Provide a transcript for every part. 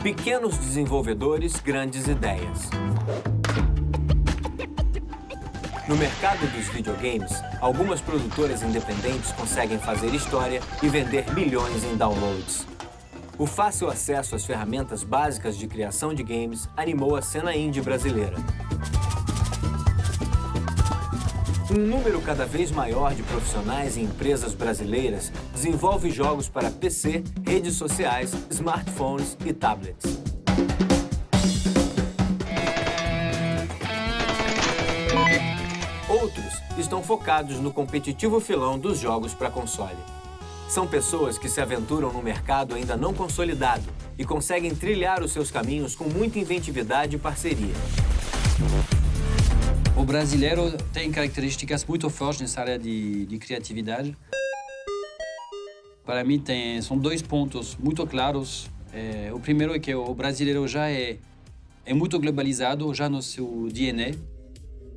Pequenos desenvolvedores, grandes ideias. No mercado dos videogames, algumas produtoras independentes conseguem fazer história e vender milhões em downloads. O fácil acesso às ferramentas básicas de criação de games animou a cena indie brasileira. Um número cada vez maior de profissionais e empresas brasileiras desenvolve jogos para PC, redes sociais, smartphones e tablets. Outros estão focados no competitivo filão dos jogos para console. São pessoas que se aventuram no mercado ainda não consolidado e conseguem trilhar os seus caminhos com muita inventividade e parceria. O brasileiro tem características muito fortes nessa área de criatividade. Para mim, são dois pontos muito claros. O primeiro é que o brasileiro já é muito globalizado, já no seu DNA.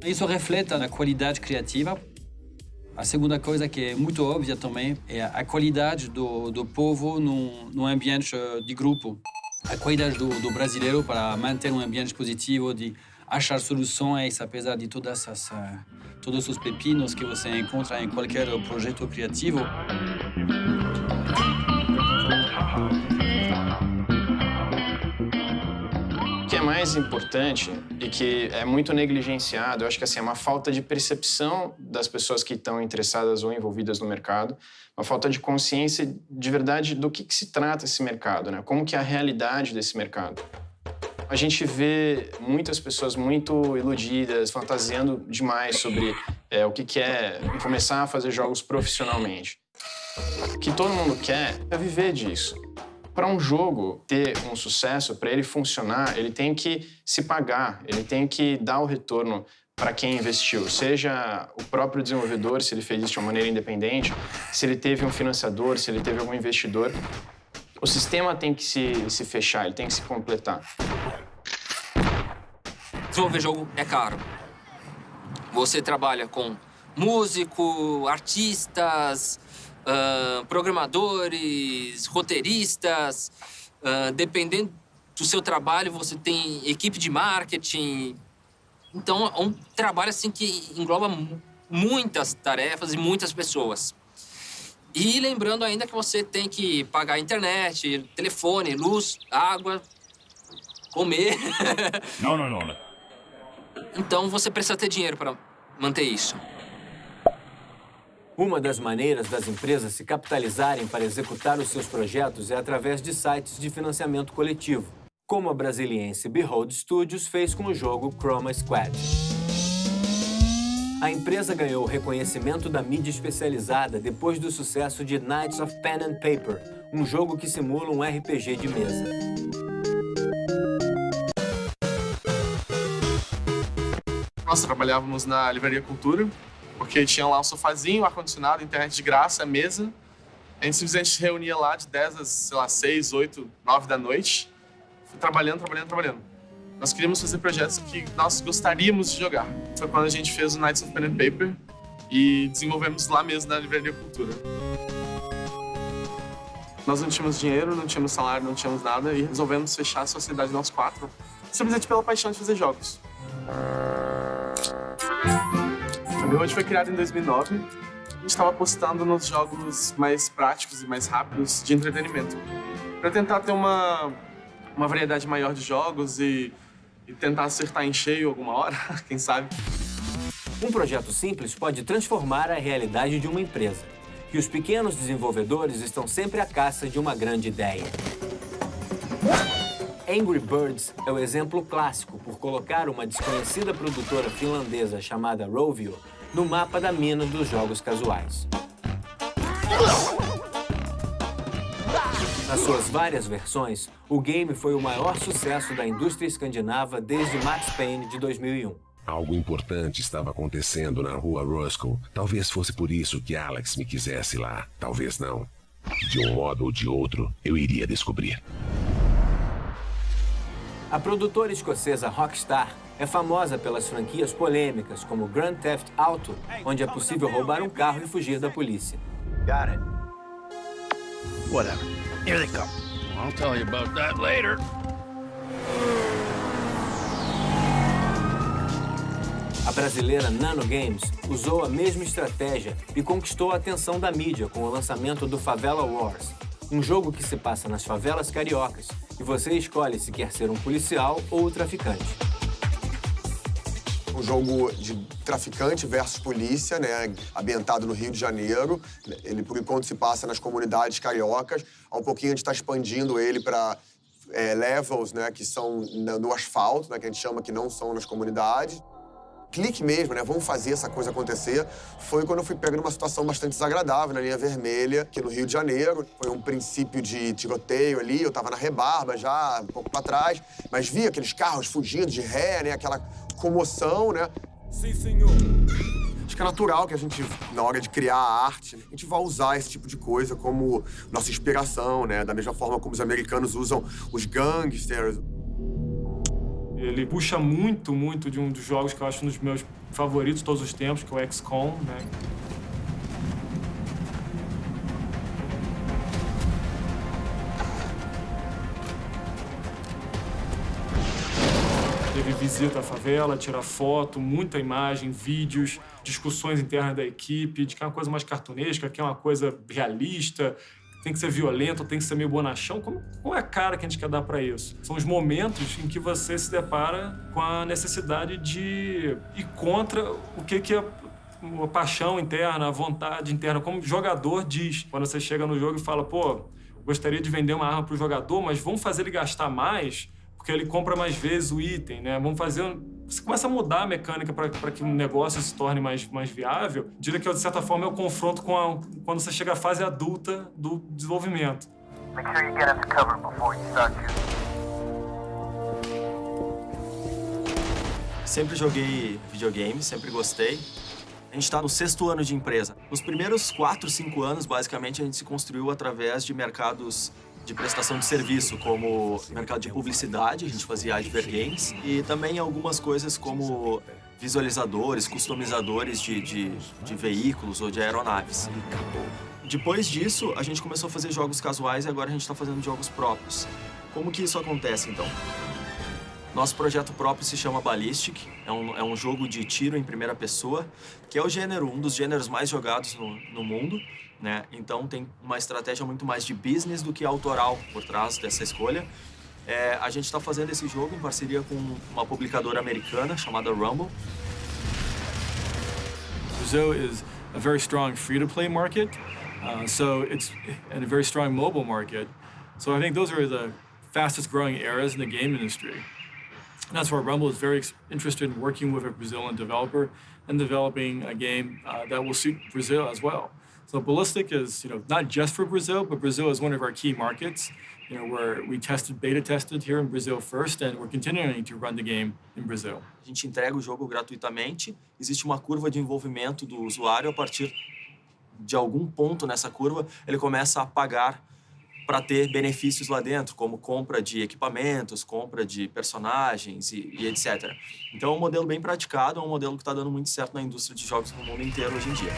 Isso reflete na qualidade criativa. A segunda coisa que é muito óbvia também é a qualidade do povo num ambiente de grupo. A qualidade do brasileiro para manter um ambiente positivo, de achar soluções, apesar de todos os pepinos que você encontra em qualquer projeto criativo. O que é mais importante e que é muito negligenciado, eu acho que assim, é uma falta de percepção das pessoas que estão interessadas ou envolvidas no mercado, uma falta de consciência de verdade do que se trata esse mercado, né? Como que é a realidade desse mercado. A gente vê muitas pessoas muito iludidas, fantasiando demais sobre o que é começar a fazer jogos profissionalmente. O que todo mundo quer é viver disso. Para um jogo ter um sucesso, para ele funcionar, ele tem que se pagar, ele tem que dar o retorno para quem investiu, seja o próprio desenvolvedor, se ele fez isso de uma maneira independente, se ele teve um financiador, se ele teve algum investidor. O sistema tem que se fechar, ele tem que se completar. Desenvolver jogo é caro. Você trabalha com músico, artistas, programadores, roteiristas. Dependendo do seu trabalho, você tem equipe de marketing. Então, é um trabalho assim, que engloba muitas tarefas e muitas pessoas. E lembrando ainda que você tem que pagar a internet, telefone, luz, água, comer. Não. Então você precisa ter dinheiro para manter isso. Uma das maneiras das empresas se capitalizarem para executar os seus projetos é através de sites de financiamento coletivo, como a brasiliense Behold Studios fez com o jogo Chroma Squad. A empresa ganhou o reconhecimento da mídia especializada depois do sucesso de Knights of Pen and Paper, um jogo que simula um RPG de mesa. Nós trabalhávamos na Livraria Cultura, porque tinha lá um sofazinho, ar-condicionado, internet de graça, mesa. A gente simplesmente se reunia lá de 10 às, 6, 8, 9 da noite, trabalhando. Nós queríamos fazer projetos que nós gostaríamos de jogar. Foi quando a gente fez o Knights of Pen and Paper e desenvolvemos lá mesmo na Livraria Cultura. Nós não tínhamos dinheiro, não tínhamos salário, não tínhamos nada e resolvemos fechar a sociedade nós quatro, simplesmente pela paixão de fazer jogos. A Behold foi criada em 2009. A gente estava apostando nos jogos mais práticos e mais rápidos de entretenimento, para tentar ter uma variedade maior de jogos e tentar acertar em cheio alguma hora, quem sabe. Um projeto simples pode transformar a realidade de uma empresa. E os pequenos desenvolvedores estão sempre à caça de uma grande ideia. Angry Birds é o exemplo clássico por colocar uma desconhecida produtora finlandesa chamada Rovio no mapa da mina dos jogos casuais. Nas suas várias versões, o game foi o maior sucesso da indústria escandinava desde Max Payne de 2001. Algo importante estava acontecendo na rua Roscoe. Talvez fosse por isso que Alex me quisesse lá. Talvez não. De um modo ou de outro, eu iria descobrir. A produtora escocesa Rockstar é famosa pelas franquias polêmicas como Grand Theft Auto, onde é possível roubar um carro e fugir da polícia. Got it. Whatever. Here they come. I'll tell you about that later. A brasileira Nano Games usou a mesma estratégia e conquistou a atenção da mídia com o lançamento do Favela Wars, um jogo que se passa nas favelas cariocas e você escolhe se quer ser um policial ou traficante. Um jogo de traficante versus polícia, né, ambientado no Rio de Janeiro. Ele, por enquanto, se passa nas comunidades cariocas. Há um pouquinho a gente está expandindo ele para levels, né, que são no asfalto, né, que a gente chama que não são nas comunidades. Clique mesmo, né? Vamos fazer essa coisa acontecer. Foi quando eu fui pego numa situação bastante desagradável na linha vermelha, aqui no Rio de Janeiro. Foi um princípio de tiroteio ali, eu tava na rebarba já, um pouco pra trás, mas vi aqueles carros fugindo de ré, né? Aquela comoção, né? Sim, senhor. Acho que é natural que a gente, na hora de criar a arte, a gente vai usar esse tipo de coisa como nossa inspiração, né? Da mesma forma como os americanos usam os gangsters. Ele puxa muito de um dos jogos que eu acho um dos meus favoritos de todos os tempos, que é o XCOM, né? Ele visita a favela, tira foto, muita imagem, vídeos, discussões internas da equipe, de que é uma coisa mais cartunesca, que é uma coisa realista, tem que ser violento, tem que ser meio bonachão. Qual é a cara que a gente quer dar para isso? São os momentos em que você se depara com a necessidade de ir contra o que é a paixão interna, a vontade interna, como o jogador diz. Quando você chega no jogo e fala, pô, gostaria de vender uma arma pro jogador, mas vamos fazer ele gastar mais, porque ele compra mais vezes o item, né? Vamos fazer... Você começa a mudar a mecânica para que o negócio se torne mais viável. Diria que, de certa forma, é o confronto com quando você chega à fase adulta do desenvolvimento. Make sure you get us cover before you start shooting. Sempre joguei videogame, sempre gostei. A gente está no 6º ano de empresa. Nos primeiros 4, 5 anos, basicamente, a gente se construiu através de mercados de prestação de serviço, como mercado de publicidade, a gente fazia advergames, e também algumas coisas como visualizadores, customizadores de veículos ou de aeronaves. Depois disso, a gente começou a fazer jogos casuais e agora a gente está fazendo jogos próprios. Como que isso acontece, então? Nosso projeto próprio se chama Ballistic, é um jogo de tiro em primeira pessoa, que é um dos gêneros mais jogados no mundo, né? Então tem uma estratégia muito mais de business do que autoral por trás dessa escolha. A gente está fazendo esse jogo em parceria com uma publicadora americana chamada Rumble. Brazil is a very strong free-to-play market, and a very strong mobile market. So I think those are the fastest-growing areas in the game industry. And that's why Rumble is very interested in working with a Brazilian developer and developing a game that will suit Brazil as well. So Ballistic is, not just for Brazil, but Brazil is one of our key markets, where we beta tested here in Brazil first, and we're continuing to run the game in Brazil. A gente entrega o jogo gratuitamente. Existe uma curva de envolvimento do usuário. A partir de algum ponto nessa curva, ele começa a pagar para ter benefícios lá dentro, como compra de equipamentos, compra de personagens e etc. Então é um modelo bem praticado, é um modelo que está dando muito certo na indústria de jogos no mundo inteiro hoje em dia.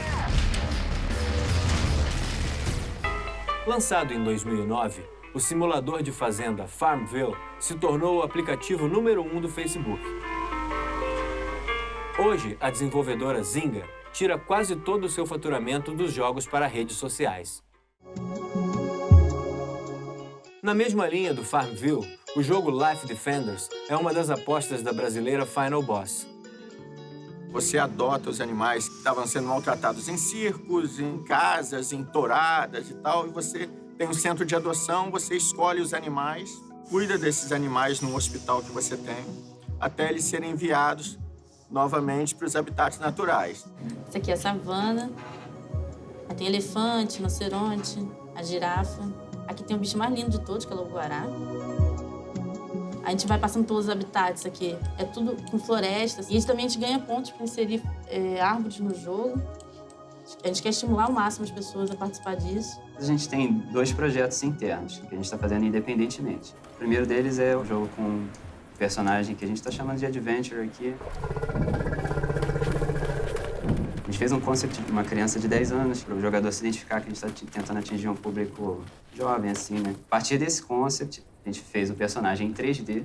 Lançado em 2009, o simulador de fazenda Farmville se tornou o aplicativo número 1 do Facebook. Hoje, a desenvolvedora Zynga tira quase todo o seu faturamento dos jogos para redes sociais. Na mesma linha do Farmville, o jogo Life Defenders é uma das apostas da brasileira Final Boss. Você adota os animais que estavam sendo maltratados em circos, em casas, em touradas e tal, e você tem um centro de adoção, você escolhe os animais, cuida desses animais no hospital que você tem, até eles serem enviados novamente para os habitats naturais. Isso aqui é a savana, aí tem elefante, rinoceronte, a girafa. Aqui tem o bicho mais lindo de todos, que é o lobo-guará. A gente vai passando pelos habitats aqui. É tudo com florestas. E também a gente ganha pontos para inserir árvores no jogo. A gente quer estimular ao máximo as pessoas a participar disso. A gente tem 2 projetos internos que a gente está fazendo independentemente. O primeiro deles é o jogo com um personagem que a gente está chamando de Adventure aqui. A gente fez um concept de uma criança de 10 anos, para o jogador se identificar que a gente está tentando atingir um público jovem, assim, né? A partir desse concept, a gente fez o personagem em 3D,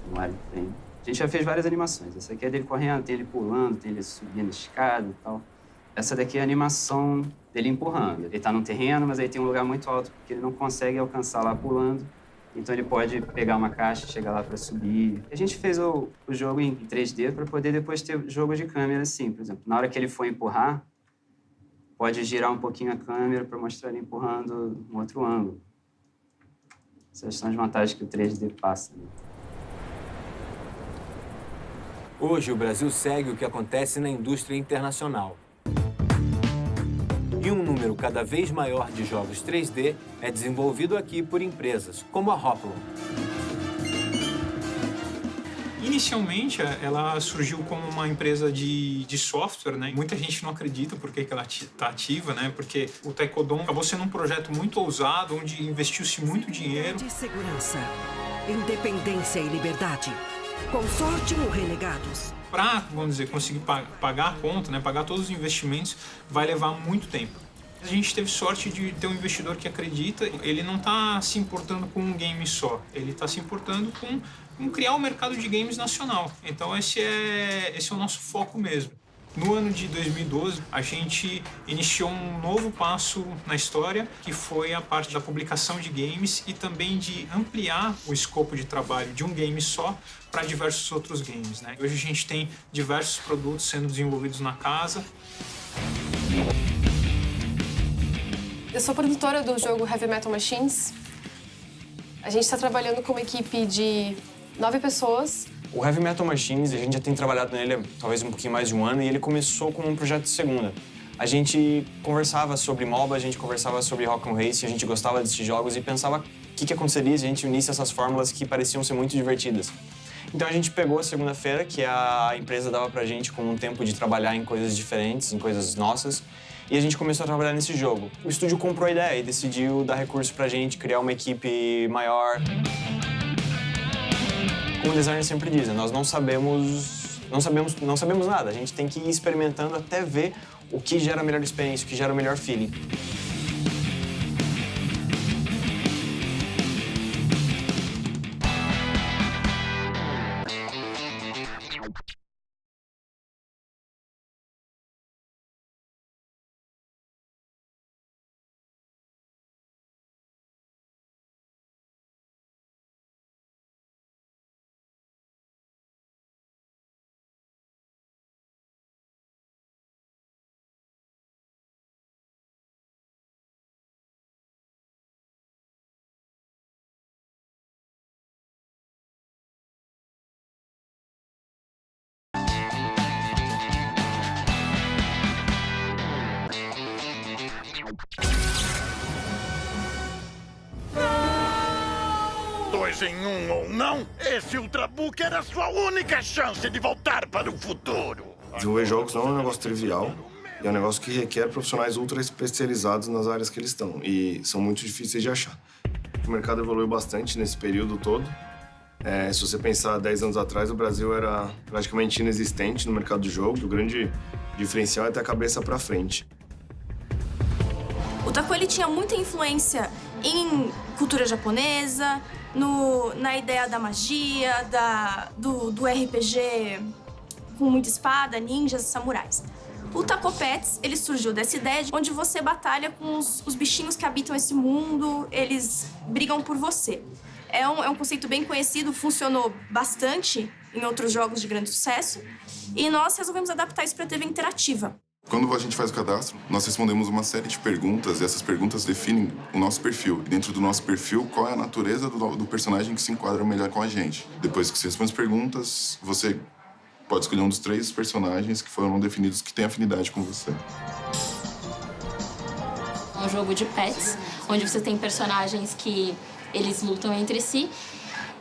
no wireframe. A gente já fez várias animações. Essa aqui é dele correndo, tem ele pulando, tem ele subindo a escada e tal. Essa daqui é a animação dele empurrando. Ele tá num terreno, mas aí tem um lugar muito alto porque ele não consegue alcançar lá pulando. Então ele pode pegar uma caixa e chegar lá para subir. A gente fez o jogo em 3D para poder depois ter jogo de câmera assim. Por exemplo, na hora que ele for empurrar, pode girar um pouquinho a câmera para mostrar ele empurrando em outro ângulo. Essas são as vantagens que o 3D passa, né? Hoje, o Brasil segue o que acontece na indústria internacional. E um número cada vez maior de jogos 3D é desenvolvido aqui por empresas, como a Hoplon. Inicialmente, ela surgiu como uma empresa de software, né? Muita gente não acredita por que ela está ativa, né? Porque o Taekwondo acabou sendo um projeto muito ousado, onde investiu-se muito dinheiro. De segurança, independência e liberdade. Consórcio Renegados. Para, vamos dizer, conseguir pagar a conta, né? Pagar todos os investimentos, vai levar muito tempo. A gente teve sorte de ter um investidor que acredita. Ele não está se importando com um game só. Ele está se importando com criar o mercado de games nacional. Então esse é o nosso foco mesmo. No ano de 2012, a gente iniciou um novo passo na história, que foi a parte da publicação de games e também de ampliar o escopo de trabalho de um game só para diversos outros games, né? Hoje a gente tem diversos produtos sendo desenvolvidos na casa. Eu sou produtora do jogo Heavy Metal Machines. A gente está trabalhando com uma equipe de 9 pessoas. O Heavy Metal Machines, a gente já tem trabalhado nele há talvez um pouquinho mais de um ano e ele começou como um projeto de segunda. A gente conversava sobre MOBA, a gente conversava sobre Rock'n'Roll Racing, a gente gostava desses jogos e pensava o que aconteceria se a gente unisse essas fórmulas que pareciam ser muito divertidas. Então a gente pegou a segunda-feira, que a empresa dava pra gente como um tempo de trabalhar em coisas diferentes, em coisas nossas, e a gente começou a trabalhar nesse jogo. O estúdio comprou a ideia e decidiu dar recurso pra gente, criar uma equipe maior. Como o designer sempre diz, nós não sabemos nada. A gente tem que ir experimentando até ver o que gera a melhor experiência, o que gera o melhor feeling. Dois em um ou não, esse Ultrabook era a sua única chance de voltar para o futuro. Desenvolver jogos não é um negócio trivial, é um negócio que requer profissionais ultra especializados nas áreas que eles estão, e são muito difíceis de achar. O mercado evoluiu bastante nesse período todo. Se você pensar 10 anos atrás, o Brasil era praticamente inexistente no mercado de jogos. O grande diferencial é ter a cabeça para frente. O Taco, ele tinha muita influência em cultura japonesa, na ideia da magia, do RPG com muita espada, ninjas e samurais. O Taco Pets, ele surgiu dessa ideia onde você batalha com os bichinhos que habitam esse mundo, eles brigam por você. É um conceito bem conhecido, funcionou bastante em outros jogos de grande sucesso, e nós resolvemos adaptar isso para a TV interativa. Quando a gente faz o cadastro, nós respondemos uma série de perguntas e essas perguntas definem o nosso perfil. E dentro do nosso perfil, qual é a natureza do personagem que se enquadra melhor com a gente. Depois que você responde as perguntas, você pode escolher um dos 3 personagens que foram definidos que tem afinidade com você. É um jogo de pets, onde você tem personagens que eles lutam entre si.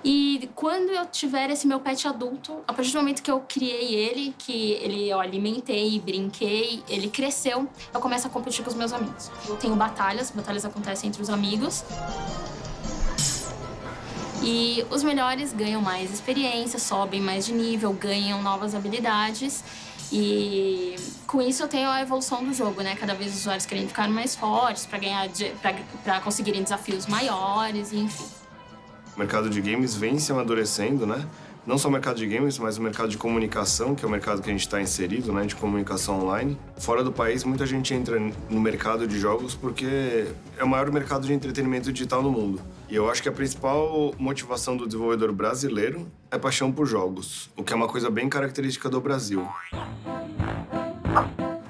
E quando eu tiver esse meu pet adulto, a partir do momento que eu criei ele, que eu alimentei, brinquei, ele cresceu, eu começo a competir com os meus amigos. Eu tenho batalhas acontecem entre os amigos. E os melhores ganham mais experiência, sobem mais de nível, ganham novas habilidades. E com isso eu tenho a evolução do jogo, né? Cada vez os usuários querem ficar mais fortes para conseguirem desafios maiores, enfim. O mercado de games vem se amadurecendo, né? Não só o mercado de games, mas o mercado de comunicação, que é o mercado que a gente está inserido, né, de comunicação online. Fora do país, muita gente entra no mercado de jogos porque é o maior mercado de entretenimento digital no mundo. E eu acho que a principal motivação do desenvolvedor brasileiro é paixão por jogos, o que é uma coisa bem característica do Brasil.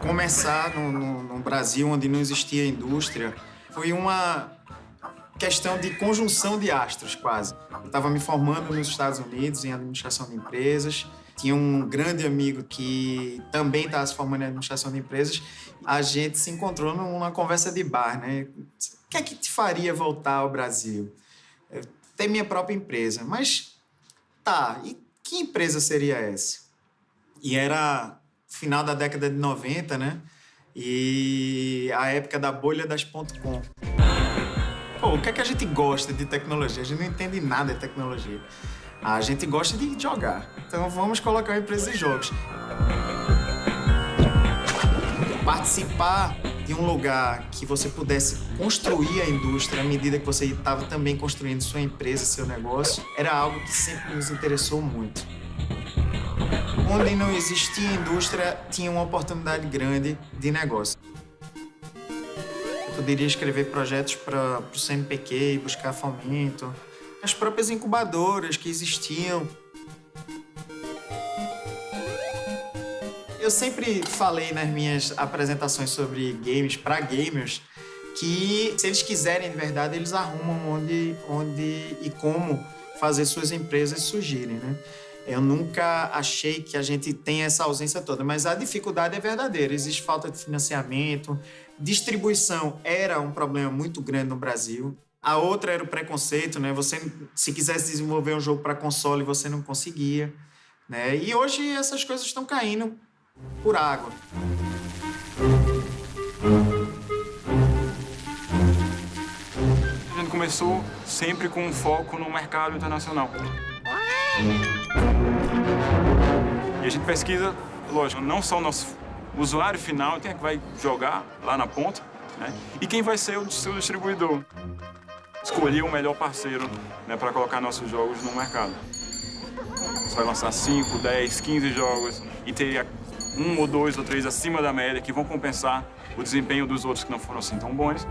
Começar no Brasil, onde não existia indústria, foi uma questão de conjunção de astros, quase. Eu estava me formando nos Estados Unidos em administração de empresas. Tinha um grande amigo que também estava se formando em administração de empresas. A gente se encontrou numa conversa de bar, né? O que é que te faria voltar ao Brasil? Eu tenho minha própria empresa. Mas, tá, e que empresa seria essa? E era final da década de 90, né? E a época da bolha das .com. Pô, o que é que a gente gosta de tecnologia? A gente não entende nada de tecnologia. A gente gosta de jogar. Então vamos colocar uma empresa de jogos. Participar de um lugar que você pudesse construir a indústria à medida que você estava também construindo sua empresa, seu negócio, era algo que sempre nos interessou muito. Onde não existia indústria, tinha uma oportunidade grande de negócio. Eu poderia escrever projetos para o CNPq e buscar fomento. As próprias incubadoras que existiam. Eu sempre falei nas minhas apresentações sobre games para gamers que, se eles quiserem de verdade, eles arrumam onde e como fazer suas empresas surgirem, né? Eu nunca achei que a gente tem essa ausência toda, mas a dificuldade é verdadeira. Existe falta de financiamento, distribuição era um problema muito grande no Brasil. A outra era o preconceito, né? Você, se quisesse desenvolver um jogo para console, você não conseguia, né? E hoje essas coisas estão caindo por água. A gente começou sempre com um foco no mercado internacional. E a gente pesquisa, lógico, não só o nosso usuário final, quem é que vai jogar lá na ponta, né? E quem vai ser o seu distribuidor. Escolher o melhor parceiro, né, para colocar nossos jogos no mercado. Você vai lançar 5, 10, 15 jogos e ter 1 ou 2 ou 3 acima da média que vão compensar o desempenho dos outros que não foram assim tão bons.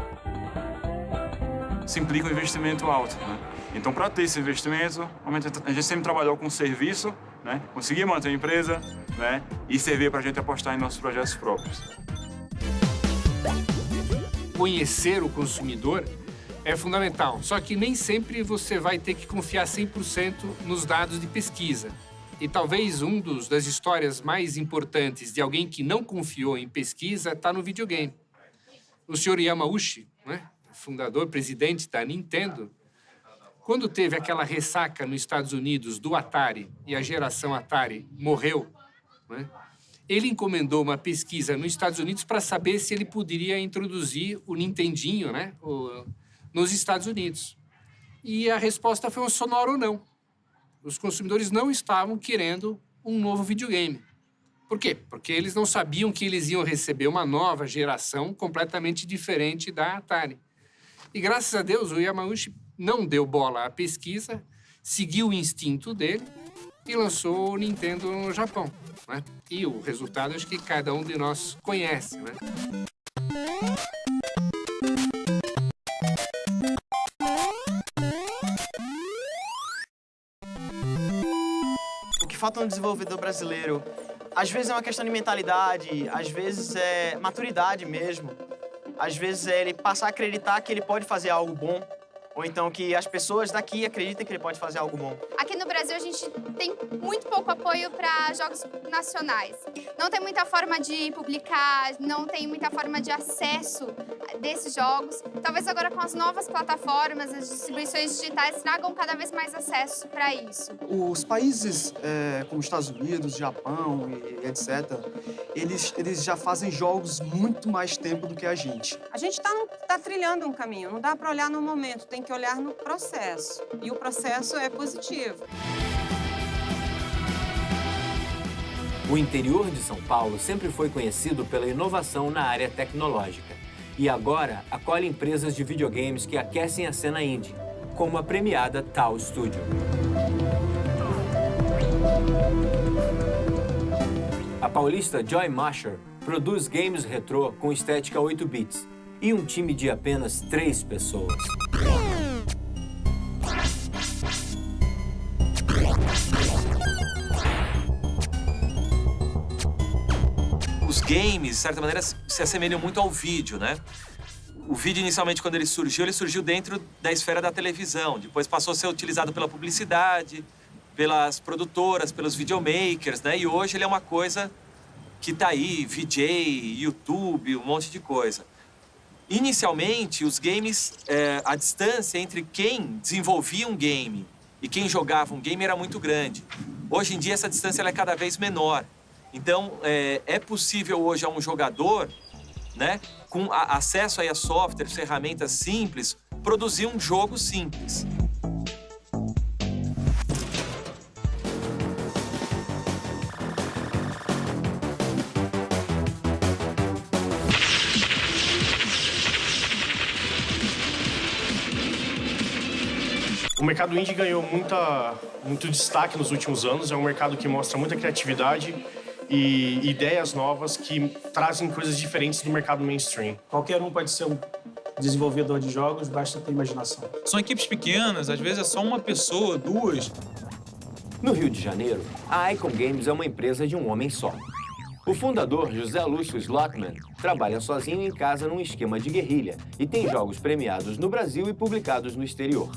Isso implica um investimento alto, né? Então, para ter esse investimento, a gente sempre trabalhou com serviço, né? Conseguir manter a empresa, né? E servir para a gente apostar em nossos projetos próprios. Conhecer o consumidor é fundamental, só que nem sempre você vai ter que confiar 100% nos dados de pesquisa. E talvez das histórias mais importantes de alguém que não confiou em pesquisa está no videogame. O senhor Yamauchi, né? Fundador, presidente da Nintendo, quando teve aquela ressaca nos Estados Unidos do Atari e a geração Atari morreu, né? Ele encomendou uma pesquisa nos Estados Unidos para saber se ele poderia introduzir o Nintendinho, né, nos Estados Unidos. E a resposta foi um sonoro não. Os consumidores não estavam querendo um novo videogame. Por quê? Porque eles não sabiam que eles iam receber uma nova geração completamente diferente da Atari. E, graças a Deus, o Yamauchi não deu bola à pesquisa, seguiu o instinto dele e lançou o Nintendo no Japão, né? E o resultado acho que cada um de nós conhece, né? O que falta no desenvolvedor brasileiro, às vezes é uma questão de mentalidade, às vezes é maturidade mesmo. Às vezes é ele passar a acreditar que ele pode fazer algo bom, ou então que as pessoas daqui acreditem que ele pode fazer algo bom. Aqui no Brasil, a gente tem muito pouco apoio para jogos nacionais. Não tem muita forma de publicar, não tem muita forma de acesso desses jogos. Talvez agora com as novas plataformas, as distribuições digitais tragam cada vez mais acesso para isso. Os países como Estados Unidos, Japão e etc., eles já fazem jogos muito mais tempo do que a gente. A gente tá trilhando um caminho, não dá para olhar no momento, tem que olhar no processo. E o processo é positivo. O interior de São Paulo sempre foi conhecido pela inovação na área tecnológica. E agora acolhe empresas de videogames que aquecem a cena indie, como a premiada Tal Studio. A paulista Joy Masher produz games retrô com estética 8 bits e um time de apenas 3 pessoas. Os games, de certa maneira, se assemelham muito ao vídeo, né? O vídeo, inicialmente, quando ele surgiu dentro da esfera da televisão. Depois passou a ser utilizado pela publicidade, pelas produtoras, pelos videomakers, né? E hoje ele é uma coisa que tá aí, VJ, YouTube, um monte de coisa. Inicialmente, os games, a distância entre quem desenvolvia um game e quem jogava um game era muito grande. Hoje em dia, essa distância ela é cada vez menor. Então, é possível hoje a um jogador, né, com acesso aí a softwares, ferramentas simples, produzir um jogo simples. O mercado indie ganhou muito destaque nos últimos anos. É um mercado que mostra muita criatividade e ideias novas que trazem coisas diferentes do mercado mainstream. Qualquer um pode ser um desenvolvedor de jogos, basta ter imaginação. São equipes pequenas, às vezes é só uma pessoa, duas. No Rio de Janeiro, a Icon Games é uma empresa de um homem só. O fundador, José Lúcio Slotman, trabalha sozinho em casa num esquema de guerrilha e tem jogos premiados no Brasil e publicados no exterior.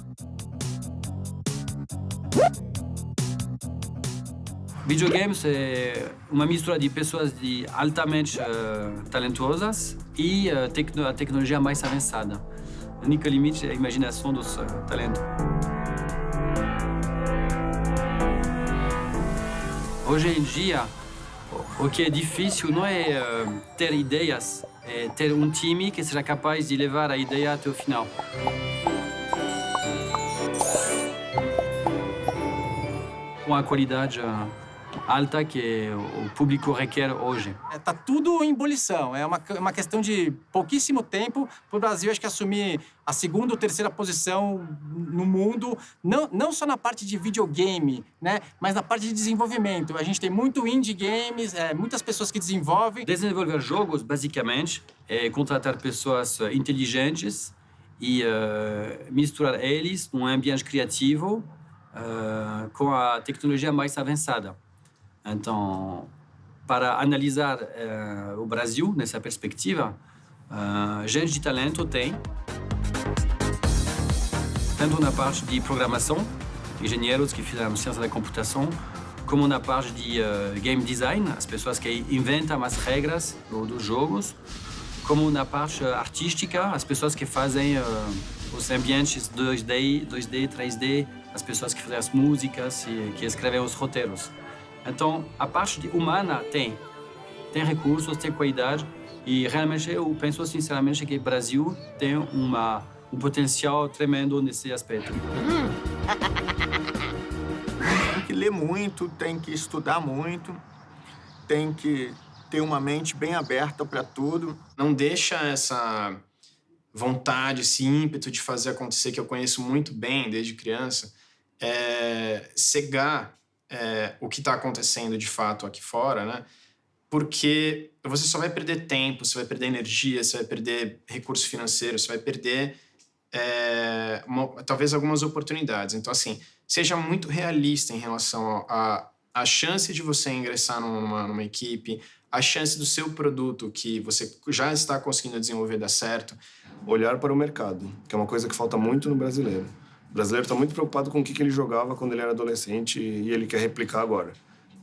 Videogames é uma mistura de pessoas altamente talentosas e a tecnologia mais avançada. O único limite é a imaginação dos talentos. Hoje em dia, o que é difícil não é ter ideias, é ter um time que seja capaz de levar a ideia até o final. Com a qualidade alta que o público requer hoje. Tá tudo em ebulição. É uma questão de pouquíssimo tempo para o Brasil, acho que, assumir a segunda ou terceira posição no mundo, não só na parte de videogame, né, mas na parte de desenvolvimento. A gente tem muito indie games, muitas pessoas que desenvolvem. Desenvolver jogos, basicamente, é contratar pessoas inteligentes e misturar eles num ambiente criativo com a tecnologia mais avançada. Então, para analisar o Brasil nessa perspectiva, gente de talento tem, tanto na parte de programação, engenheiros que fizeram ciência da computação, como na parte de game design, as pessoas que inventam as regras dos jogos, como na parte artística, as pessoas que fazem os ambientes 2D, 3D, as pessoas que fazem as músicas e que escrevem os roteiros. Então, a parte humana tem recursos, tem qualidade e realmente eu penso sinceramente que o Brasil tem um potencial tremendo nesse aspecto. Tem que ler muito, tem que estudar muito, tem que ter uma mente bem aberta para tudo. Não deixa essa vontade, esse ímpeto de fazer acontecer, que eu conheço muito bem desde criança, cegar o que está acontecendo de fato aqui fora, né? Porque você só vai perder tempo, você vai perder energia, você vai perder recurso financeiro, você vai perder talvez algumas oportunidades. Então, assim, seja muito realista em relação à chance de você ingressar numa equipe, a chance do seu produto que você já está conseguindo desenvolver dar certo. Olhar para o mercado, que é uma coisa que falta muito no brasileiro. O brasileiro está muito preocupado com o que ele jogava quando ele era adolescente e ele quer replicar agora.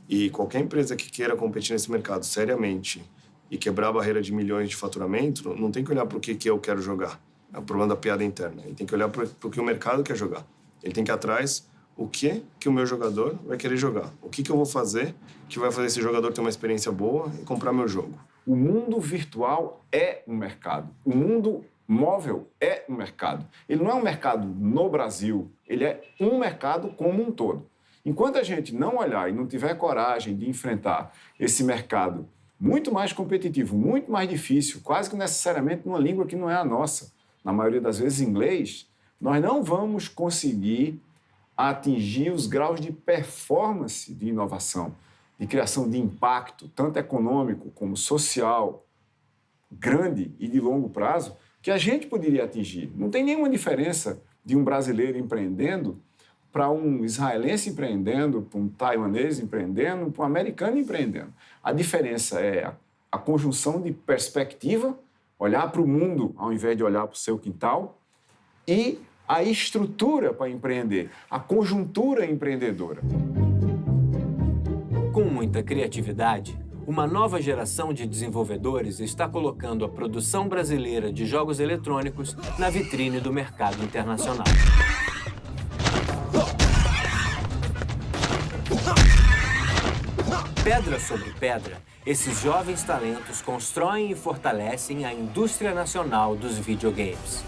E qualquer empresa que queira competir nesse mercado seriamente e quebrar a barreira de milhões de faturamento, não tem que olhar para o que eu quero jogar. É o problema da piada interna. Ele tem que olhar para o que o mercado quer jogar. Ele tem que ir atrás o que o meu jogador vai querer jogar. O que eu vou fazer que vai fazer esse jogador ter uma experiência boa e comprar meu jogo. O mundo virtual é um mercado. O mundo móvel é um mercado. Ele não é um mercado no Brasil, ele é um mercado como um todo. Enquanto a gente não olhar e não tiver coragem de enfrentar esse mercado muito mais competitivo, muito mais difícil, quase que necessariamente numa língua que não é a nossa, na maioria das vezes inglês, nós não vamos conseguir a atingir os graus de performance de inovação, de criação de impacto, tanto econômico como social, grande e de longo prazo, que a gente poderia atingir. Não tem nenhuma diferença de um brasileiro empreendendo para um israelense empreendendo, para um taiwanês empreendendo, para um americano empreendendo. A diferença é a conjunção de perspectiva, olhar para o mundo ao invés de olhar para o seu quintal, e a estrutura para empreender, a conjuntura empreendedora. Com muita criatividade, uma nova geração de desenvolvedores está colocando a produção brasileira de jogos eletrônicos na vitrine do mercado internacional. Pedra sobre pedra, esses jovens talentos constroem e fortalecem a indústria nacional dos videogames.